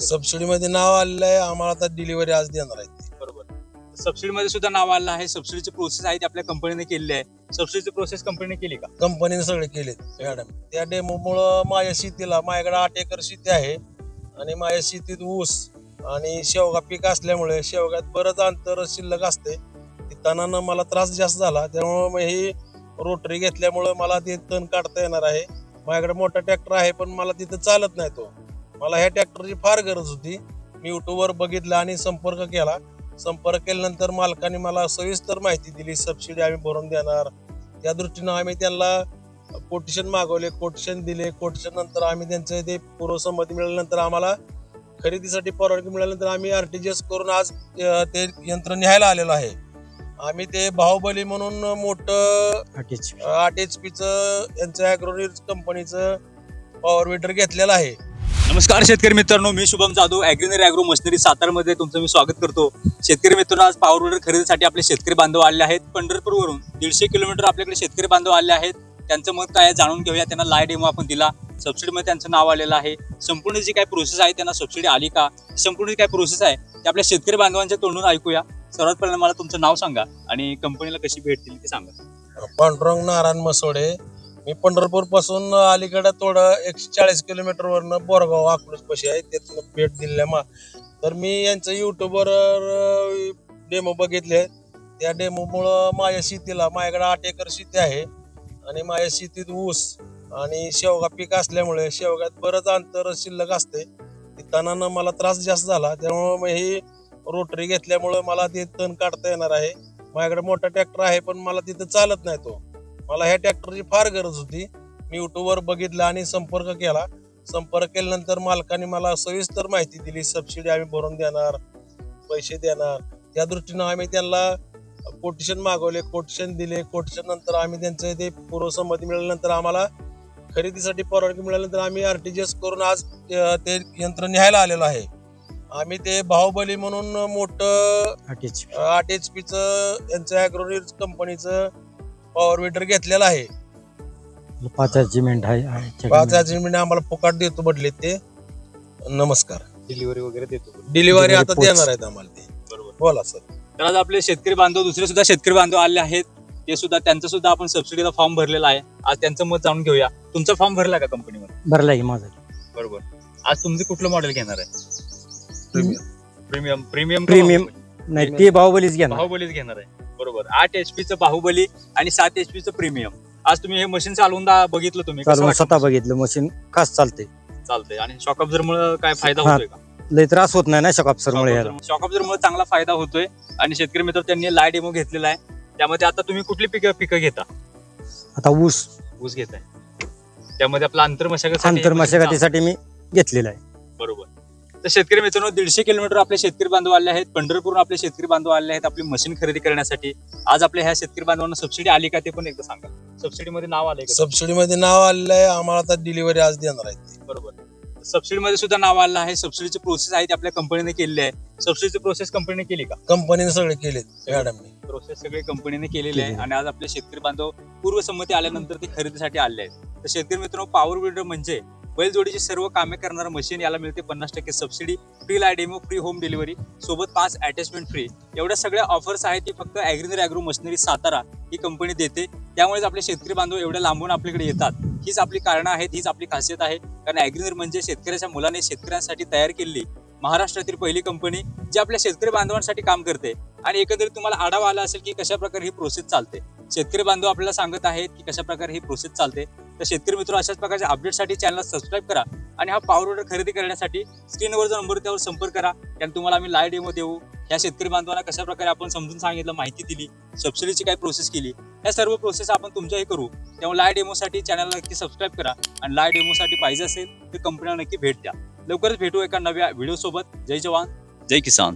सबसिडीमध्ये नाव आलेलं आहे आम्हाला, आता डिलिव्हरी आज देणार आहे. बरोबर. सबसिडीमध्ये सुद्धा नाव आलं आहे. सबसिडीची प्रोसेस आहे ती आपल्या कंपनीने केलेली आहे. सबसिडीची प्रोसेस कंपनीने केली का? कंपनीने सगळे केलेत मॅडम. त्या डेमोमुळं माझ्या शेतीला, माझ्याकडे 8 एकर शेती आहे आणि माझ्या शेतीत ऊस आणि शेवगा पीक असल्यामुळे शेवगात बरंच अंतर शिल्लक असते. तणानं मला त्रास जास्त झाला, त्यामुळं मग ही रोटरी घेतल्यामुळं मला ते तण काढता येणार आहे. माझ्याकडे मोठा ट्रॅक्टर आहे पण मला तिथं चालत नाही तो. मला ह्या ट्रॅक्टरची फार गरज होती. मी युट्यूबवर बघितलं आणि संपर्क केला. संपर्क केल्यानंतर मालकाने मला सविस्तर माहिती दिली. सबसिडी आम्ही भरून देणार. त्या दृष्टीनं आम्ही त्यांना कोटेशन मागवले, कोटेशन दिले. कोटेशन नंतर आम्ही त्यांचं ते पूर्वसंमती मिळाल्यानंतर आम्हाला खरेदीसाठी परवानगी मिळाल्यानंतर आम्ही RTGS करून आज ते यंत्र न्यायला आलेलो आहे. आम्ही ते बाहुबली म्हणून मोठं 8 HP यांचं ॲग्रोनिट्स कंपनीचं पॉवर विडर घेतलेलं आहे. नमस्कार शेतकरी मित्रांनो, मी शुभम जाधव, ॲग्रीनरी ॲग्रो मशिनरी सातारमध्ये तुमचं मी स्वागत करतो. शेतकरी मित्रांनो, आज पॉवर विडर खरेदीसाठी आपले शेतकरी बांधव आले आहेत. पंढरपूरवरून 150 किलोमीटर आपल्याकडे शेतकरी बांधव आले आहेत. त्यांचं मत काय जाणून घेऊया. त्यांना लाईव्ह डेमो आपण दिला. सबसिडीमध्ये त्यांचं नाव आलेलं आहे. संपूर्ण जी काही प्रोसेस आहे, त्यांना सबसिडी आली का, संपूर्ण जी काही प्रोसेस आहे ते आपल्या शेतकरी बांधवांच्या तोंडून ऐकूया. सर्वात पहिल्यांदा मला तुमचं नाव सांगा आणि कंपनीला कशी भेट दिली ते सांगा. पांडुरंग नारायण मसोडे. मी पंढरपूर पासून अलीकडे थोडं 140 किलोमीटरवरनं बोरगाव अकलूज पाशी आहे, तिथून भेट दिल्या. तर मी यांचं युट्यूबवर डेमो बघितले. त्या डेमोमुळं माझ्या शेतीला, माझ्याकडे 8 एकर शेती आहे आणि माझ्या शेतीत ऊस आणि शेवगा पीक असल्यामुळे शेवगात बरंच अंतर शिल्लक असते. तणानं मला त्रास जास्त झाला, त्यामुळं मग ही रोटरी घेतल्यामुळं मला ते तण काढता येणार आहे. माझ्याकडे मोठा ट्रॅक्टर आहे पण मला तिथं चालत नाही तो. मला ह्या ट्रॅक्टरची फार गरज होती. मी युट्यूबवर बघितलं आणि संपर्क केला. संपर्क केल्यानंतर मालकाने मला सविस्तर माहिती दिली. सबसिडी आम्ही भरून देणार, पैसे देणार. त्या दृष्टीनं आम्ही त्यांना कोटेशन मागवले, कोटेशन दिले. कोटेशन नंतर आम्ही त्यांचं ते पूर्वसंमती मिळाल्यानंतर आम्हाला खरेदीसाठी परवानगी मिळाल्यानंतर आम्ही RTGS करून आज ते यंत्र न्यायला आलेलो आहे. आम्ही ते बाहुबली म्हणून मोठं 8 HP यांचं ॲग्रोनिट्स कंपनीचं पॉवर विडर घेतलेलं आहे. 5 अचीवमेंट आहे. 5 अचीवमेंट आम्हाला फुकाट देतो म्हटले ते. नमस्कार. डिलिव्हरी वगैरे देतो. डिलिव्हरी आता देणार आहेत आम्हाला ते. बरोबर. बोला सर. तर आज आपले शेतकरी बांधव, दुसरे सुद्धा शेतकरी बांधव आले आहेत. ते सुद्धा, त्यांचा सुद्धा आपण सबसिडीचा फॉर्म भरलेला आहे. आज त्यांचं मत जाणून घेऊया. तुमचा फॉर्म भरला का कंपनीमध्ये? भरला की माझा. बरोबर. आज तुमचं कुठलं मॉडेल घेणार आहे? प्रीमियम प्रीमियम नाही, ते बाहुबलीच घेणार. बाहुबलीच घेणार आहे. बरोबर. 8 HP चं बाहुबली आणि 7 HP चं प्रीमियम. आज तुम्ही हे मशीन चालवून बघितलं, तुम्ही चालवून स्वतः बघितलं. मशीन खास चालते. चालतंय. आणि शॉक ऑब्झर्वर मुळे काय फायदा होतोय का? लय त्रास होत नाही ना शॉक ऑब्झर्वर मुळे. शॉक ऑब्झर्वर मुळे चांगला फायदा होतोय. आणि शेतकरी मित्र त्यांनी लाईव्ह डेमो घेतलेला आहे. त्यामध्ये आता तुम्ही कुठली पिकं घेता? आता ऊस घेताय. त्यामध्ये आपला आंतरमशागतीसाठी मी घेतलेला आहे. बरोबर. तर शेतकरी मित्रांनो, 150 किलोमीटर आपले शेतकरी बांधव आले आहेत. पंढरपूरहून आपले शेतकरी बांधव आले आहेत आपली मशीन खरेदी करण्यासाठी. आज आपल्या ह्या शेतकरी बांधवांना सबसिडी आली का ते पण एकदा सांगा. सबसिडीमध्ये नाव आलंय का? सबसिडीमध्ये नाव आलेलं आहे आम्हाला, आता डिलिव्हरी आज देणार आहे. बरोबर. सबसिडीमध्ये सुद्धा नाव आलं आहे. सबसिडीची प्रोसेस आहे ती आपल्या कंपनीने केलेली आहे. सबसिडीची प्रोसेस कंपनीने केली का? कंपनीने सगळे केलेत मॅडमने. प्रोसेस सगळे कंपनीने केलेली आहे. आणि आज आपले शेतकरी बांधव पूर्वसंमती आल्यानंतर ते खरेदीसाठी आले आहेत. तर शेतकरी मित्रांनो, पॉवर विडर म्हणजे बैलजोडीची सर्व कामे करणारं मशीन. याला मिळते 50% subsidy, free live demo, free home delivery, सोबत 5 अटॅचमेंट फ्री. एवढ्या सगळ्या ऑफर्स आहेत ती फक्त ॲग्रीनरी ॲग्रो मशिनरी सातारा ही कंपनी देते. त्यामुळेच आपले शेतकरी बांधव एवढ्या लांबून आपल्याकडे येतात. हीच आपली कारणं आहेत, हीच आपली खासियत आहे. कारण ॲग्रीनरी म्हणजे शेतकऱ्याच्या मुलाने शेतकऱ्यांसाठी तयार केलेली महाराष्ट्रातील पहिली कंपनी जी आपल्या शेतकरी बांधवांसाठी काम करते. आणि एकंदरीत तुम्हाला आढावा आला असेल की कशा प्रकारे ही प्रोसेस चालते. शेतकरी बांधव आपल्याला सांगत आहेत की कशा प्रकारे ही प्रोसेस चालते. तर शेतकरी मित्र, अशाच प्रकारच्या अपडेटसाठी चॅनलला सबस्क्राईब करा आणि हा पॉवर विडर खरेदी करण्यासाठी स्क्रीनवर जो नंबर त्यावर संपर्क करा. कारण तुम्हाला आम्ही लाईव्ह डेमो देऊ. ह्या शेतकरी बांधवांना कशा प्रकारे आपण समजून सांगितलं, माहिती दिली, सबसिडीची काय प्रोसेस केली, या सर्व प्रोसेस आपण तुमच्याही करू. त्यामुळे लाईव्ह डेमोसाठी चॅनलला नक्की सबस्क्राईब करा. आणि लाईव्ह डेमोसाठी पाहिजे असेल तर कंपनीला नक्की भेट द्या. लवकरच भेटू एका नव्या व्हिडिओ सोबत. जय जवान, जय किसान.